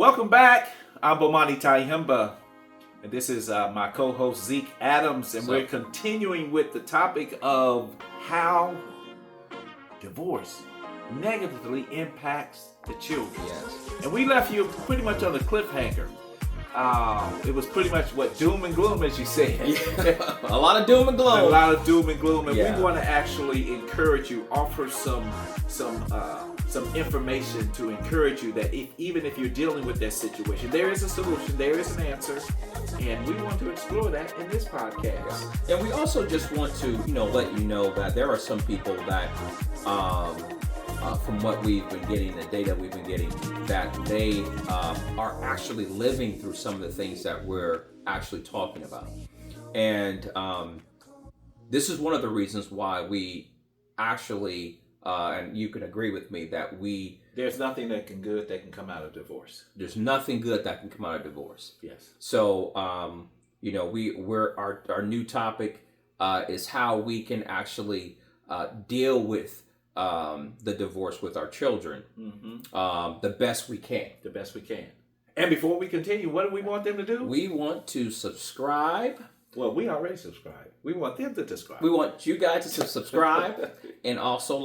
Welcome back. I'm Bomani Tayimba, and this is my co-host Zeke Adams, and we're continuing with the topic of how divorce negatively impacts the children. Yes. And we left you pretty much on a cliffhanger. It was pretty much what doom and gloom, as you said. Yeah. A lot of doom and gloom. A lot of doom and gloom, and Yeah. we want to actually encourage you, offer some information to encourage you that even if you're dealing with that situation, there is a solution, there is an answer, and we want to explore that in this podcast. Yeah. And we also just want to, let you know that there are some people that, from what we've been getting, the data we've been getting, that they are actually living through some of the things that we're actually talking about. And this is one of the reasons why we actually, and you can agree with me, that there's nothing good that can come out of divorce. There's nothing good that can come out of divorce. Yes. So, our new topic is how we can actually deal with the divorce with our children, the best we can. The best we can. And before we continue, what do we want them to do? We want to subscribe. Well, we already subscribed. We want them to subscribe. We want you guys to subscribe and also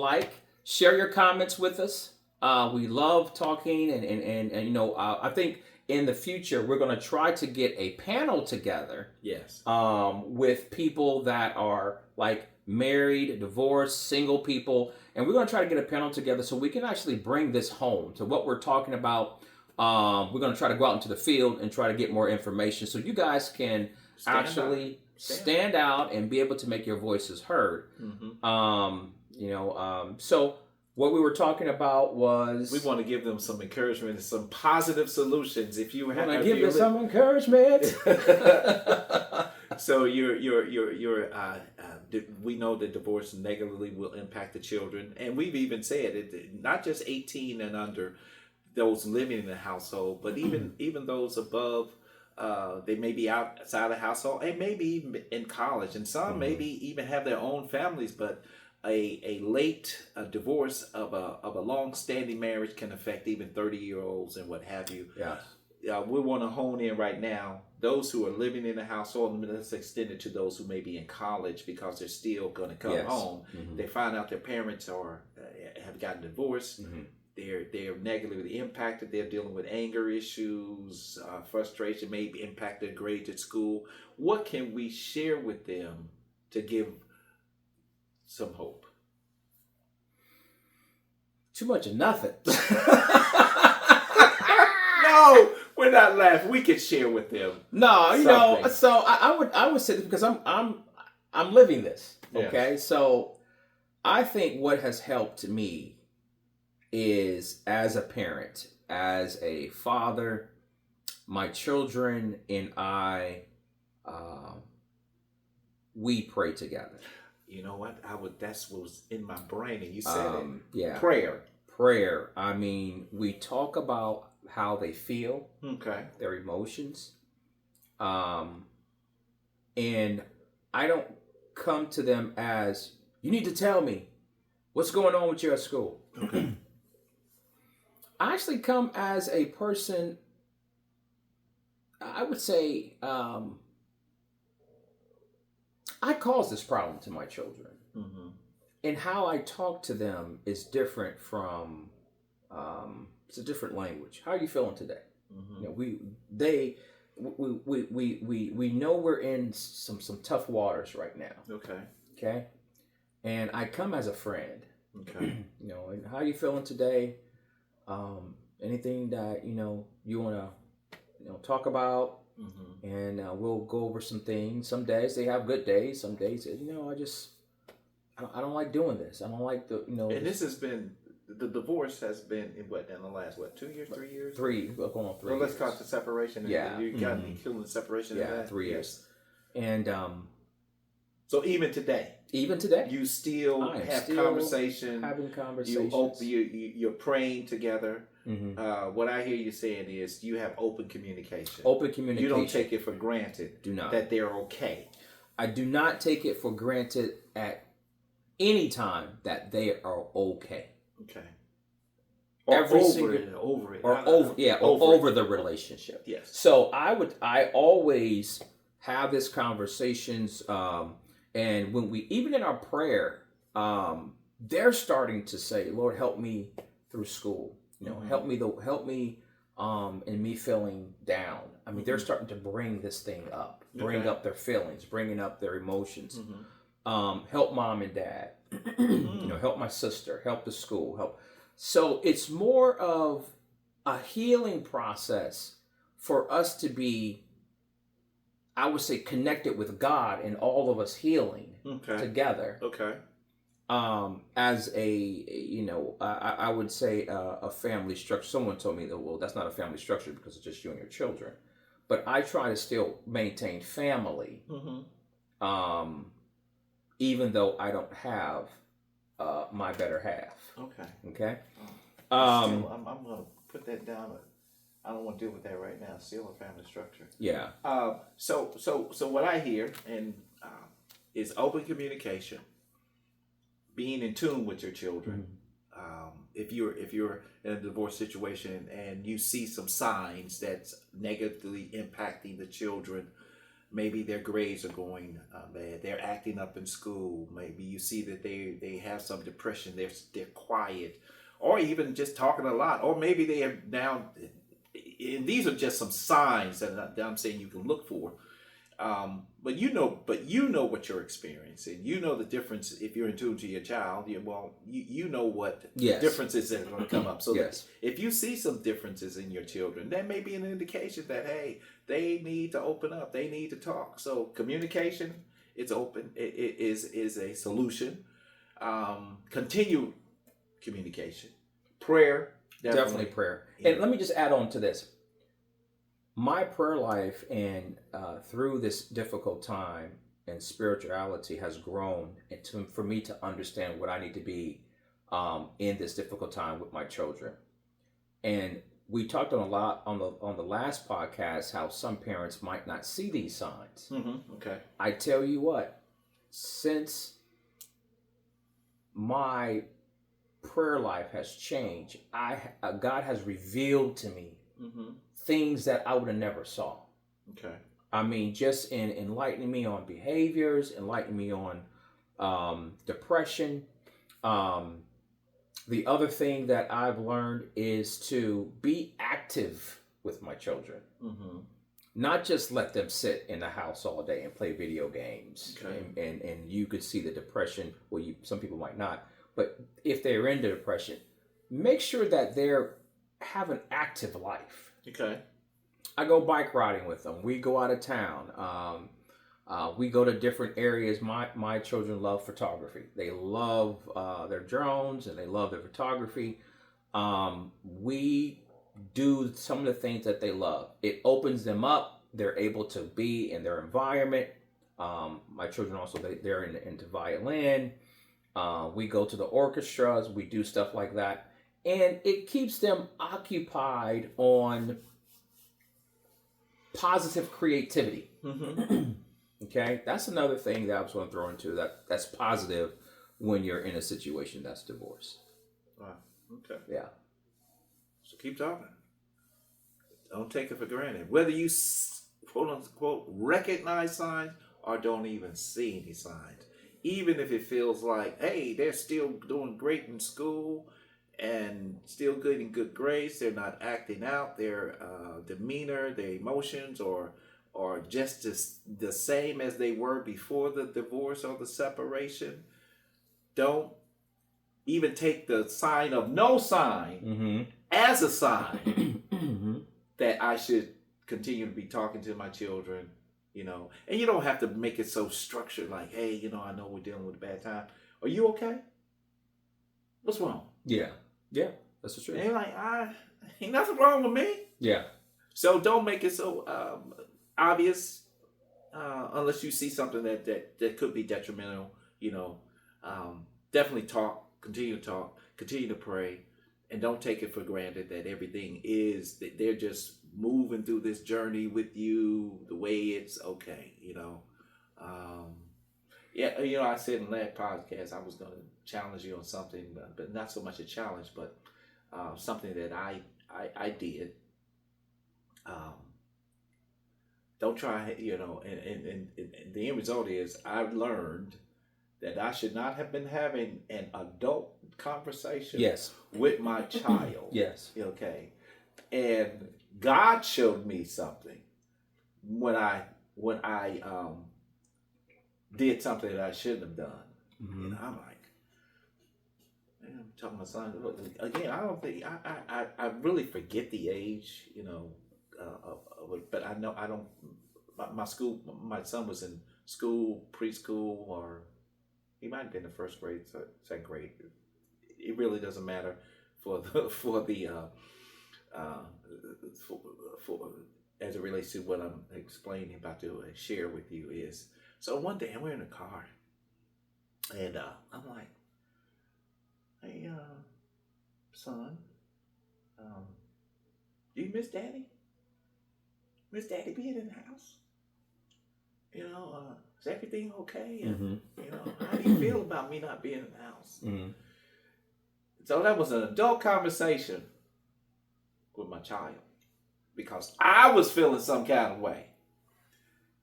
share your comments with us. We love talking and I think in the future we're going to try to get a panel together. Yes. With people that are married, divorced, single people, and we're going to try to get a panel together so we can actually bring this home to what we're talking about. We're going to try to go out into the field and try to get more information so you guys can stand out and be able to make your voices heard. So what we were talking about was we want to give them some encouragement and some positive solutions. If you have, give them some encouragement. So we know that divorce negatively will impact the children, and we've even said it, not just 18 and under, those living in the household, but even those above. They may be outside the household, and maybe even in college, and some maybe even have their own families. But a late divorce of a long-standing marriage can affect even 30-year-olds and what have you. Yes. We want to hone in right now. Those who are living in the household, and let's extend it to those who may be in college because they're still going to come home. They find out their parents have gotten divorced. They're negatively impacted. They're dealing with anger issues, frustration, maybe impact their grades at school. What can we share with them to give some hope? Too much of nothing. No, we're not laughing. We can share with them. No, so I would say this because I'm living this. Okay, Yes. So I think what has helped me is, as a parent, as a father, my children and I, we pray together. You know what? That's what was in my brain, and you said it. Yeah. Prayer. I mean, we talk about how they feel, their emotions, and I don't come to them as, you need to tell me what's going on with you at school. Okay. I actually come as a person, I would say, I cause this problem to my children. And how I talk to them is different from, it's a different language. How are you feeling today? We know we're in some tough waters right now. Okay. And I come as a friend. And how are you feeling today? Anything that you want to talk about, and we'll go over some things. Some days they have good days. Some days I don't like doing this. I don't like the And this has been, the divorce has been in the last 2 years, 3 years? Going on 3 years. Well, let's call it the separation. Yeah. You got me killing the separation. Yeah, 3 years. And so even today, you still have conversations. Having conversations. You're praying together. What I hear you saying is you have open communication. You don't take it for granted. Do not. That they're okay. I do not take it for granted at any time that they are okay. Okay. Or over the relationship. Yes. So I always have these conversations, and when we, even in our prayer, they're starting to say, Lord, help me through school. Help me in me feeling down. I mean, they're starting to bring this thing up, bring up their feelings, bringing up their emotions. Help mom and dad, help my sister, help the school, help. So it's more of a healing process for us to be, I would say, connected with God and all of us healing together. Okay. As I would say a family structure. Someone told me that, well, that's not a family structure because it's just you and your children. But I try to still maintain family, even though I don't have my better half. Okay. I'm going to put that down. I don't want to deal with that right now. Still a family structure. Yeah. So what I hear is open communication, being in tune with your children. If you're in a divorce situation and you see some signs that's negatively impacting the children, maybe their grades are going bad, they're acting up in school, maybe you see that they have some depression, they're quiet, or even just talking a lot, or maybe they are now, and these are just some signs that I'm saying you can look for. But you know what you're experiencing. You know the difference if you're in tune to your child. You know what differences that are going to come up. So if you see some differences in your children, that may be an indication that, hey, they need to open up. They need to talk. So communication, it's open. It is a solution. Continued communication, prayer, definitely prayer. And let me just add on to this. My prayer life and through this difficult time and spirituality has grown for me to understand what I need to be in this difficult time with my children. And we talked on a lot on the last podcast how some parents might not see these signs. Okay. I tell you what, since my prayer life has changed, God has revealed to me things that I would have never saw. Okay. I mean, just in enlightening me on behaviors, enlightening me on depression. The other thing that I've learned is to be active with my children. Not just let them sit in the house all day and play video games. Okay. And you could see the depression, well, some people might not, but if they're into depression, make sure that they're have an active life. Okay. I go bike riding with them. We go out of town. We go to different areas. My children love photography. They love their drones and they love their photography. We do some of the things that they love. It opens them up. They're able to be in their environment. My children also, they're into violin. We go to the orchestras. We do stuff like that. And it keeps them occupied on positive creativity. Okay, that's another thing that I was going to throw into that's positive when you're in a situation that's divorce. Wow. Okay. Yeah. So keep talking. Don't take it for granted. Whether you quote unquote recognize signs or don't even see any signs, even if it feels like, hey, they're still doing great in school and still getting good grades, they're not acting out, their demeanor, their emotions, or just the same as they were before the divorce or the separation. Don't even take the sign of no sign as a sign that I should continue to be talking to my children, And you don't have to make it so structured like, hey, I know we're dealing with a bad time. Are you okay? What's wrong? Yeah. Yeah, that's the truth. And like, ain't nothing wrong with me. Yeah. So don't make it so obvious unless you see something that could be detrimental. Definitely continue to pray, and don't take it for granted that everything is that they're just moving through this journey with you the way it's okay. I said in the last podcast I was going to challenge you on something, but not so much a challenge, but something that I did. Don't try, and the end result is I've learned that I should not have been having an adult conversation with my child. Okay. And God showed me something when I did something that I shouldn't have done. And I'm like, man, I'm talking to my son. Look, again, I don't think I really forget the age, but I know I don't. My son was in school, preschool, or he might have been in the first grade, second grade. It really doesn't matter for as it relates to what I'm explaining about to share with you is. So one day we're in the car, and I'm like, "Hey, son, do you miss Daddy? Miss Daddy being in the house? Is everything okay? And how do you feel about me not being in the house?" So that was an adult conversation with my child because I was feeling some kind of way.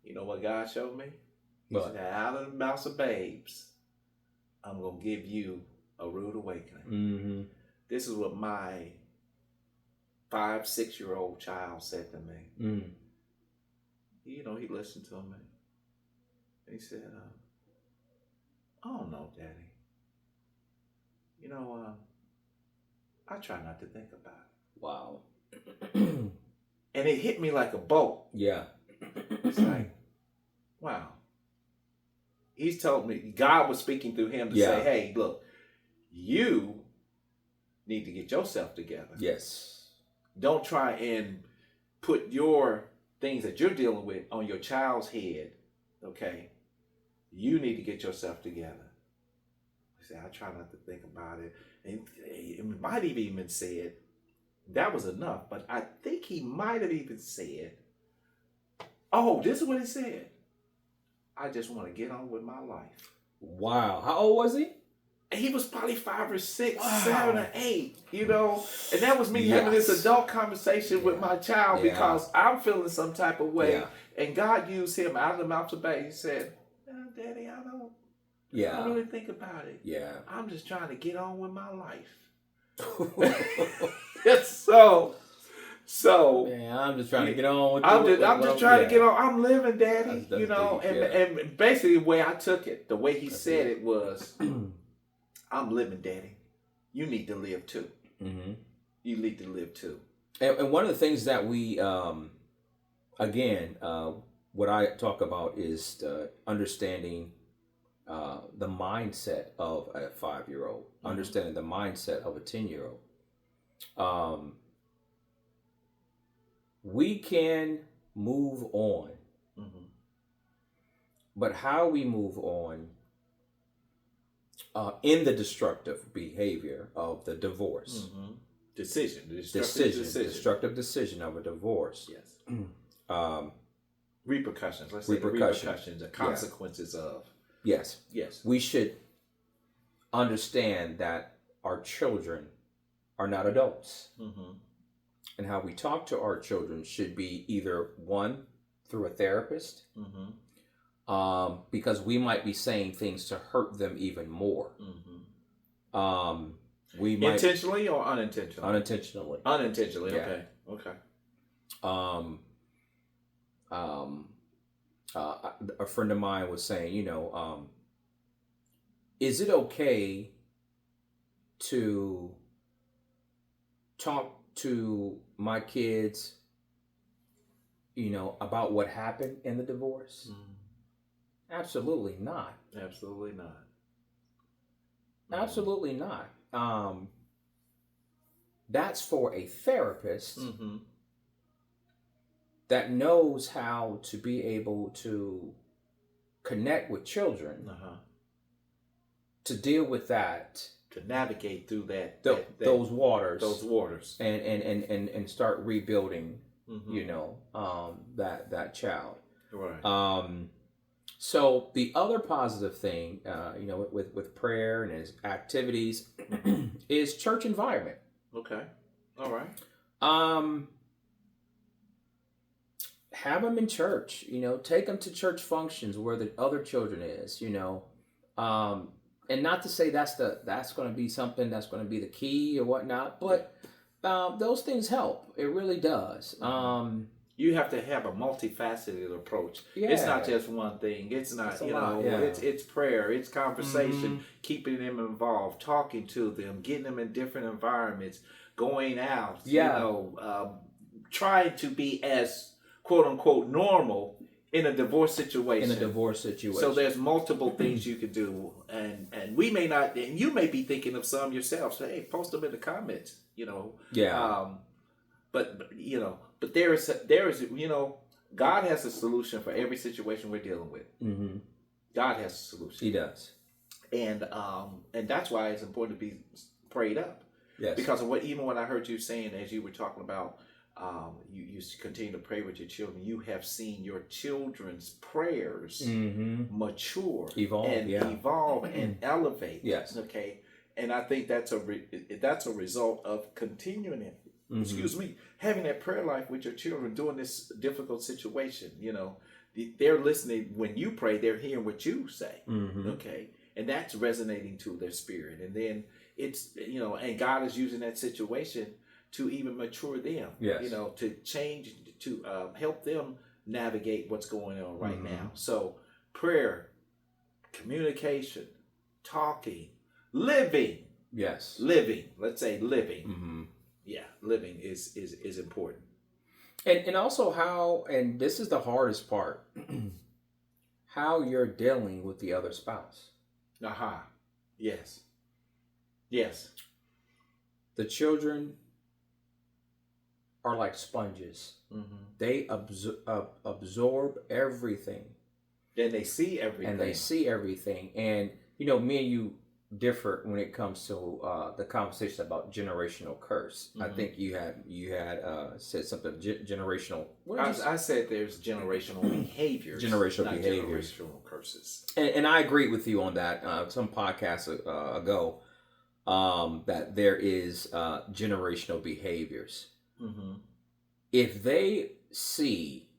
You know what God showed me? He said, out of the mouths of babes, I'm going to give you a rude awakening. This is what my 5-6-year-old child said to me. He listened to me. He said, "Oh no, Daddy. I try not to think about it." Wow. And it hit me like a bolt. Yeah. It's like, wow. He's told me, God was speaking through him to say, hey, look, you need to get yourself together. Yes. Don't try and put your things that you're dealing with on your child's head. Okay? You need to get yourself together. He said, I try not to think about it. And it might have even said, that was enough. But I think he might have even said, oh, this is what he said. I just want to get on with my life. Wow. How old was he? He was probably 5 or 6, 7 or 8, And that was me having this adult conversation with my child because I'm feeling some type of way. And God used him out of the mouth of babes. He said, no, Daddy, I don't really think about it. I'm just trying to get on with my life. So man, I'm just trying to get on with I'm just trying to get on. I'm living, Daddy. And basically the way I took it, the way he said it was, I'm living, Daddy. You need to live too. You need to live too. And one of the things that we, what I talk about is understanding the mindset of a 5-year-old, understanding the mindset of a 10-year-old. We can move on, but how we move on in the destructive behavior of the divorce. Destructive decision of a divorce. Yes. Repercussions. Let's say repercussions, the consequences of. Yes. We should understand that our children are not adults. And how we talk to our children should be either one, through a therapist, because we might be saying things to hurt them even more. We might, intentionally or unintentionally? Unintentionally. Unintentionally. Okay. A friend of mine was saying, is it okay to talk to my kids, about what happened in the divorce? Absolutely not. Absolutely not. Absolutely not. That's for a therapist that knows how to be able to connect with children, to deal with that, to navigate through those waters, and start rebuilding, that child. Right. So the other positive thing, with prayer and his activities, is church environment. Okay. All right. Have them in church. Take them to church functions where the other children is. And not to say that's going to be something that's going to be the key or whatnot, but those things help. It really does. You have to have a multifaceted approach. Yeah. It's not just one thing. It's not, it's prayer, it's conversation, keeping them involved, talking to them, getting them in different environments, going out, trying to be as quote unquote normal in a divorce situation. So there's multiple things you could do, and we may not, and you may be thinking of some yourself. So hey, post them in the comments. Yeah. But there is God has a solution for every situation we're dealing with. Mm-hmm. God has a solution. He does. And that's why it's important to be prayed up. Yes. Because of even what I heard you saying as you were talking about, you continue to pray with your children. You have seen your children's prayers mature, evolve, and elevate. Yes. Okay. And I think that's a result of continuing it. Having that prayer life with your children during this difficult situation. They're listening when you pray. They're hearing what you say. Okay, and that's resonating to their spirit. And then it's and God is using that situation to even mature them. Yes. To change, to help them navigate what's going on right now. So prayer, communication, talking, living. Yes. Living. Let's say living. Yeah, living is important. And also how, and this is the hardest part, how you're dealing with the other spouse. Yes. Yes. The children are like sponges. They absorb everything. Then they see everything. And, me and you differ when it comes to the conversation about generational curse. I think you had said something generational. I said there's generational behaviors, generational curses. And I agree with you on that. Some podcasts ago, that there is generational behaviors. If they see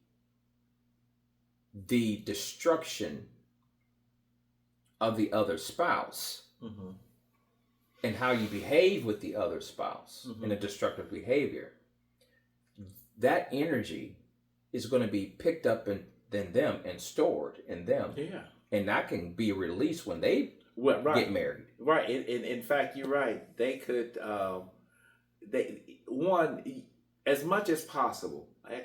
the destruction of the other spouse, and how you behave with the other spouse in a destructive behavior, that energy is going to be picked up in them and stored in them. Yeah. And that can be released when they get married. Right. In fact, you're right. They could, as much as possible, I'm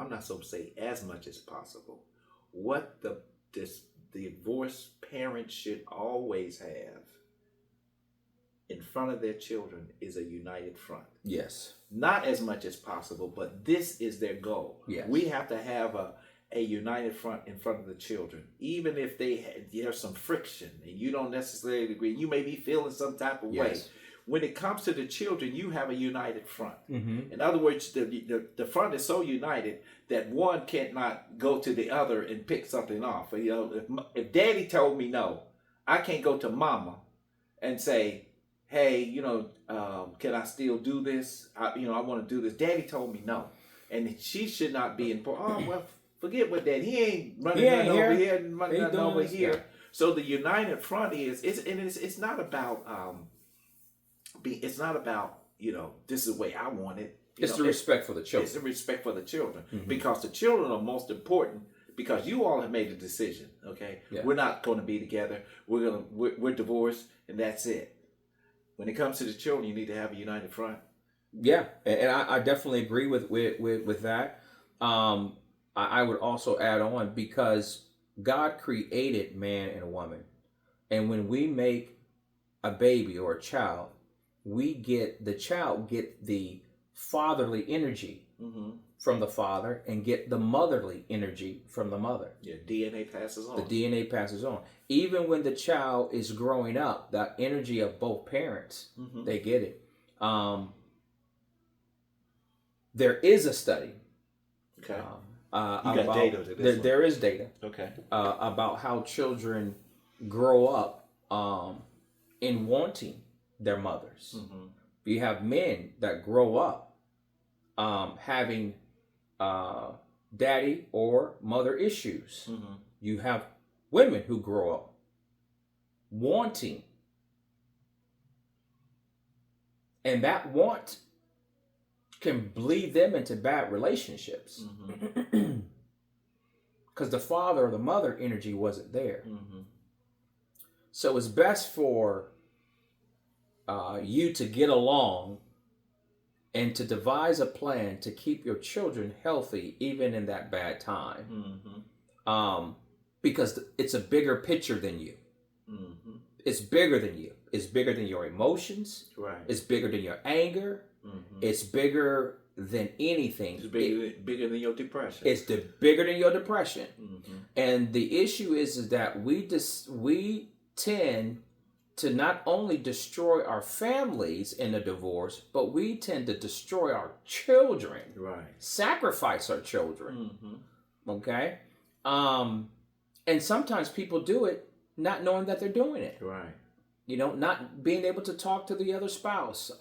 not supposed to say as much as possible. What the divorced parents should always have in front of their children is a united front. Yes. Not as much as possible, but this is their goal. Yes. We have to have a united front in front of the children. Even if there's some friction and you don't necessarily agree, you may be feeling some type of way. When it comes to the children, you have a united front. In other words, the front is so united that one cannot go to the other and pick something off. If daddy told me no, I can't go to mama and say, hey, can I still do this? I want to do this. Daddy told me no. And she should not be forget what daddy, he ain't running over here and running over here. Yeah. So the united front it's not about, this is the way I want it. It's the respect for the children. It's the respect for the children. Because the children are most important, because you all have made a decision, okay? Yeah. We're not going to be together. We're divorced, and that's it. When it comes to the children, you need to have a united front. Yeah, and I definitely agree with that. I would also add on, because God created man and woman. And when we make a baby or a child, the child get the fatherly energy from the father and get the motherly energy from the mother. Yeah, DNA passes on. The DNA passes on. Even when the child is growing up, the energy of both parents, they get it. There is a study. Okay. You got data to this one. There is data. Okay. About how children grow up in wanting their mothers. Mm-hmm. You have men that grow up having daddy or mother issues. Mm-hmm. You have women who grow up wanting, and that want can bleed them into bad relationships because the father or the mother energy wasn't there. Mm-hmm. So it's best for you to get along and to devise a plan to keep your children healthy even in that bad time. Mm-hmm. Because it's a bigger picture than you. Mm-hmm. It's bigger than you. It's bigger than your emotions. Right. It's bigger than your anger. Mm-hmm. It's bigger than anything. It's bigger than your depression. It's bigger than your depression. Mm-hmm. And the issue is that we tend to not only destroy our families in a divorce, but we tend to destroy our children. Right. Sacrifice our children. Mm-hmm. Okay? And sometimes people do it not knowing that they're doing it. Right. You know, not being able to talk to the other spouse.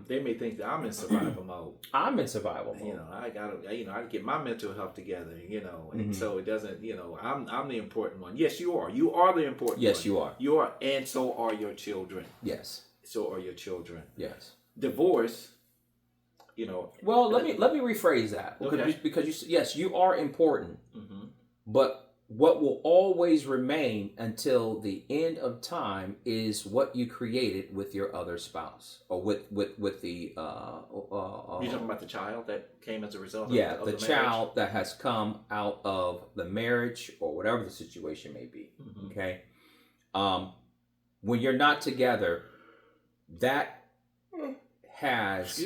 They may think that I'm in survival mode. I'm in survival mode. You know, I gotta get my mental health together. You know, and so it doesn't. You know, I'm the important one. Yes, you are. You are the important one. Yes, you are. You are, and so are your children. Yes. So are your children. Yes. Divorce. You know. Well, let me rephrase that. Okay. Because you are important, but what will always remain until the end of time is what you created with your other spouse or with the you're talking about the child that came as a result of the child that has come out of the marriage or whatever the situation may be. Mm-hmm. Okay. When you're not together, that has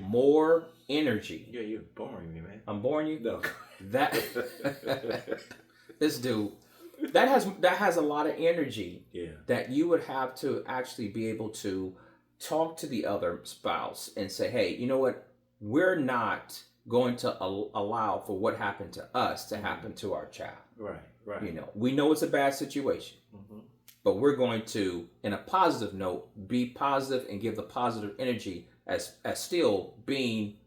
more energy. Yeah, you're boring me, man. I'm boring you? No. That this dude that has a lot of energy. Yeah. That you would have to actually be able to talk to the other spouse and say, hey, you know what, we're not going to allow for what happened to us to happen to our child. Right. You know, we know it's a bad situation, but we're going to, in a positive note, be positive and give the positive energy as still being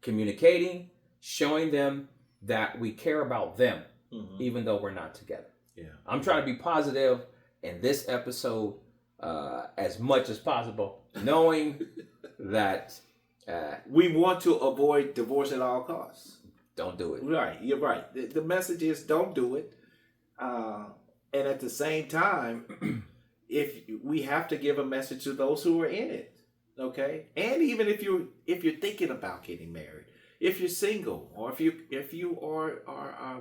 communicating, showing them that we care about them. Mm-hmm. Even though we're not together. Yeah, I'm trying to be positive in this episode as much as possible, knowing that we want to avoid divorce at all costs. Don't do it. Right, you're right. The message is don't do it, and at the same time, if we have to give a message to those who are in it, okay, and even if you're thinking about getting married. If you're single, or if you are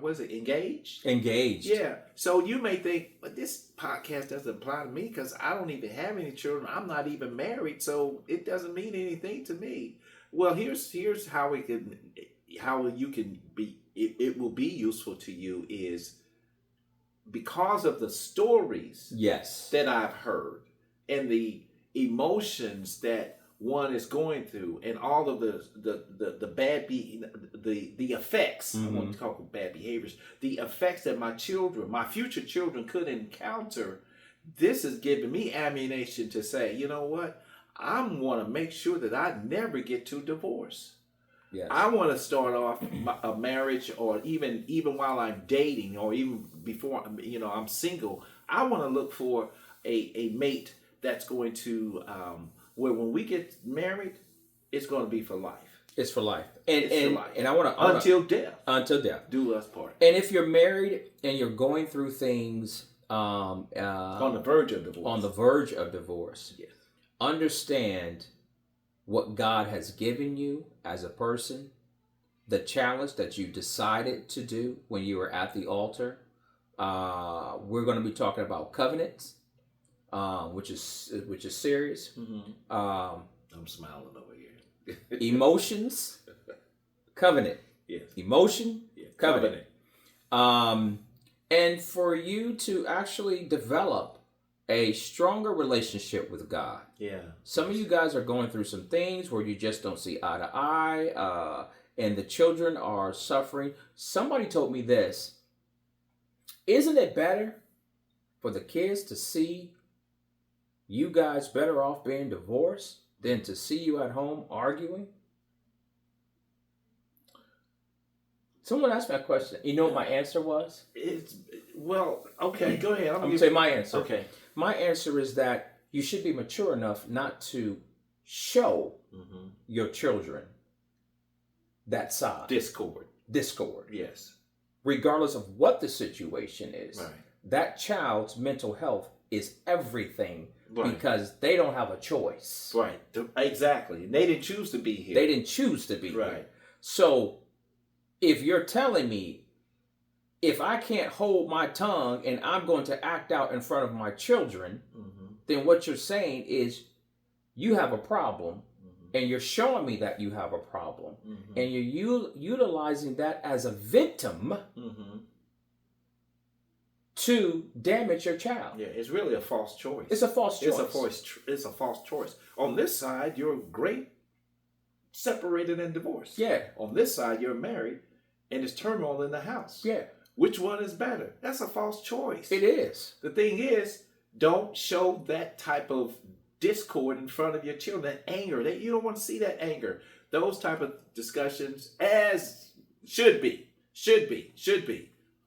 what is it, engaged? Engaged. Yeah. So you may think, but this podcast doesn't apply to me because I don't even have any children. I'm not even married, so it doesn't mean anything to me. Well, here's how you can be. It will be useful to you is because of the stories. Yes. That I've heard and the emotions that one is going through, and all of the bad the effects. I want to call them bad behaviors. The effects that my future children could encounter. This is giving me ammunition to say, you know what? I want to make sure that I never get to divorce. Yes. I want to start off a marriage, or even while I'm dating, or even before I'm single. I want to look for a mate that's going to. Where when we get married, it's going to be for life. It's for life. And I want to... Until death. Until death. Do us part. And if you're married and you're going through things... on the verge of divorce. On the verge of divorce. Yes. Understand what God has given you as a person. The challenge that you decided to do when you were at the altar. We're going to be talking about covenants. Which is serious. Mm-hmm. I'm smiling over here. Emotions, covenant. Yes. Emotion, covenant. And for you to actually develop a stronger relationship with God. Yeah. Some of you guys are going through some things where you just don't see eye to eye, and the children are suffering. Somebody told me this. Isn't it better for the kids to see you guys better off being divorced than to see you at home arguing? Someone asked me a question. You know what my answer was? Okay, go ahead. I'm going to say my answer. Okay. My answer is that you should be mature enough not to show your children that side. Discord. Yes. Regardless of what the situation is. Right. That child's mental health is everything because they don't have a choice. Right. Exactly. They didn't choose to be here. Right. So if you're telling me if I can't hold my tongue and I'm going to act out in front of my children, then what you're saying is you have a problem and you're showing me that you have a problem and you're utilizing that as a victim to damage your child. Yeah, it's really a false choice. It's a false choice. It's a false choice. On this side, you're great, separated and divorced. Yeah. On this side, you're married and there's turmoil in the house. Yeah. Which one is better? That's a false choice. It is. The thing is, don't show that type of discord in front of your children, that anger. You don't want to see that anger. Those type of discussions, as should be,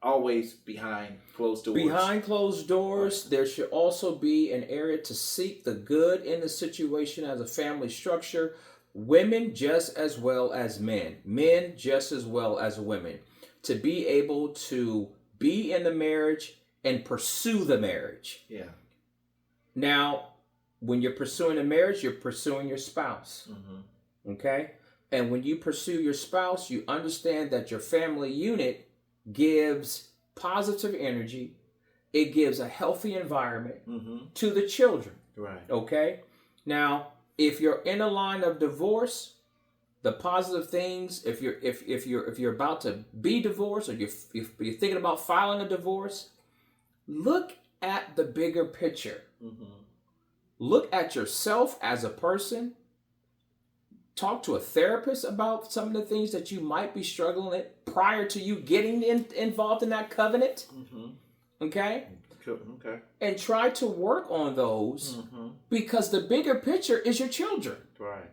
always behind closed doors. Behind closed doors, there should also be an area to seek the good in the situation as a family structure. Women just as well as men. Men just as well as women. To be able to be in the marriage and pursue the marriage. Yeah. Now, when you're pursuing a marriage, you're pursuing your spouse. Okay? And when you pursue your spouse, you understand that your family unit gives positive energy. It gives a healthy environment to the children. Right. Okay? Now, if you're in a line of divorce, the positive things, if you're about to be divorced or you're thinking about filing a divorce, look at the bigger picture. Look at yourself as a person. Talk to a therapist about some of the things that you might be struggling with prior to you getting involved in that covenant. Okay? Okay. And try to work on those because the bigger picture is your children. Right.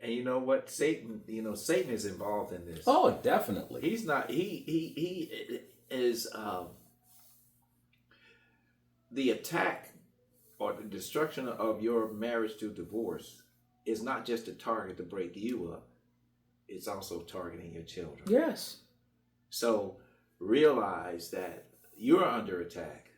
And you know what? Satan is involved in this. Oh, definitely. He's not, he is, the attack or the destruction of your marriage to divorce is not just a target to break you up. It's also targeting your children. Yes. So realize that you're under attack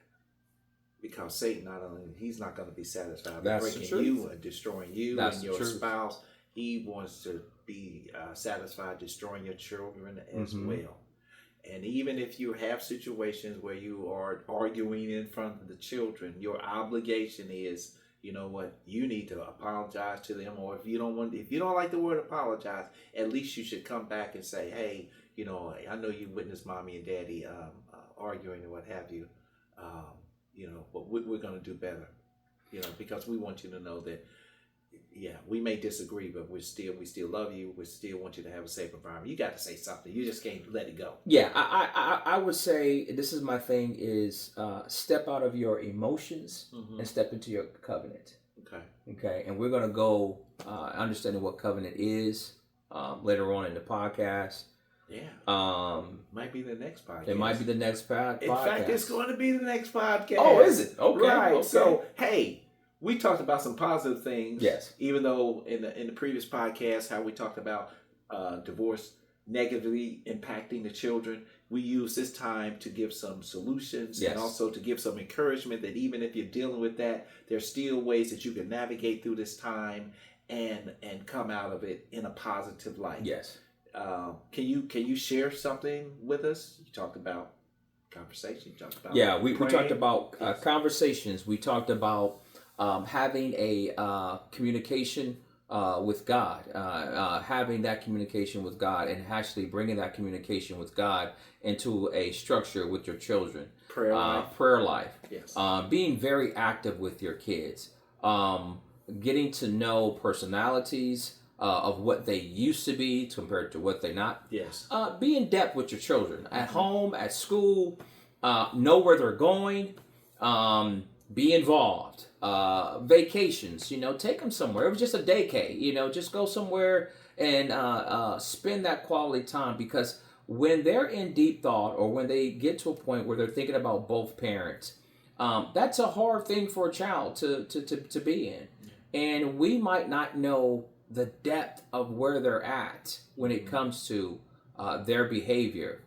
because Satan he's not going to be satisfied with breaking you and destroying you and your spouse. He wants to be satisfied destroying your children as well. And even if you have situations where you are arguing in front of the children, your obligation is, you know what, you need to apologize to them. Or if you don't like the word apologize, at least you should come back and say, hey, I know you witnessed mommy and daddy arguing and what have you, but we're going to do better, because we want you to know that, yeah, we may disagree, but we still love you. We still want you to have a safe environment. You got to say something. You just can't let it go. Yeah, I would say this is my thing is step out of your emotions and step into your covenant. Okay, and we're going to go understanding what covenant is later on in the podcast. Yeah. Might be the next podcast. It might be the next podcast. In fact, it's going to be the next podcast. Oh, is it? Okay. Right. Okay. So, hey, we talked about some positive things. Yes. Even though in the previous podcast, how we talked about divorce negatively impacting the children, we use this time to give some solutions and also to give some encouragement that even if you're dealing with that, there's still ways that you can navigate through this time and come out of it in a positive light. Yes. Can you share something with us? You talked about conversation. You talked about we talked about conversations. We talked about having a communication with God, having that communication with God, and actually bringing that communication with God into a structure with your children. Prayer life. Yes. Being very active with your kids. Getting to know personalities of what they used to be compared to what they're not. Yes. Be in depth with your children at home, at school. Know where they're going. be involved. Vacations, take them somewhere. It was just a daycare, just go somewhere and spend that quality time, because when they're in deep thought, or when they get to a point where they're thinking about both parents, that's a hard thing for a child to be in. And we might not know the depth of where they're at when it comes to their behavior.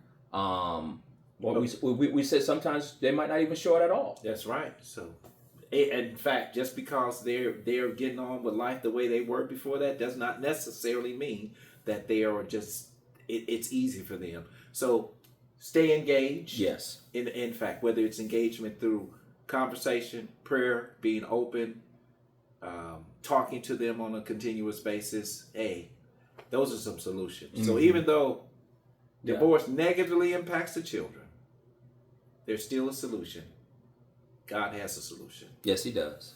We said sometimes they might not even show it at all. That's right. So, in fact, just because they're getting on with life the way they were before that does not necessarily mean that they are just it's easy for them. So stay engaged. Yes. In fact, whether it's engagement through conversation, prayer, being open, talking to them on a continuous basis, those are some solutions. Mm-hmm. So even though divorce negatively impacts the children, there's still a solution. God has a solution. Yes, he does.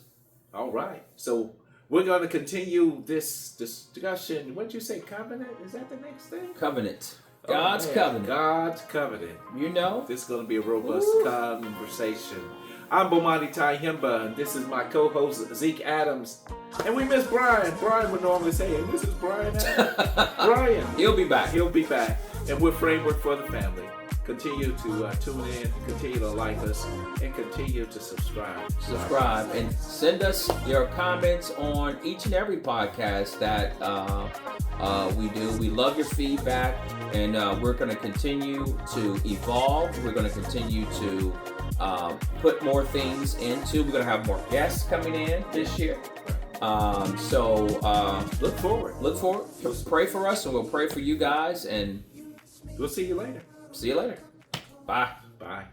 All right. So we're going to continue this discussion. What did you say? Covenant? Is that the next thing? Covenant. God's covenant. God's covenant. This is going to be a robust conversation. I'm Bomani Tyehimba, and this is my co-host Zeke Adams. And we miss Brian. Brian would normally say, "Hey, this is Brian Adams." Brian. He'll be back. And we're Framework for the Family. Continue to tune in, continue to like us, and continue to subscribe. And send us your comments on each and every podcast that we do. We love your feedback, and we're going to continue to evolve. We're going to continue to put more things into. We're going to have more guests coming in this year. So look forward. Pray for us, and we'll pray for you guys. And we'll see you later. See you later. Bye. Bye.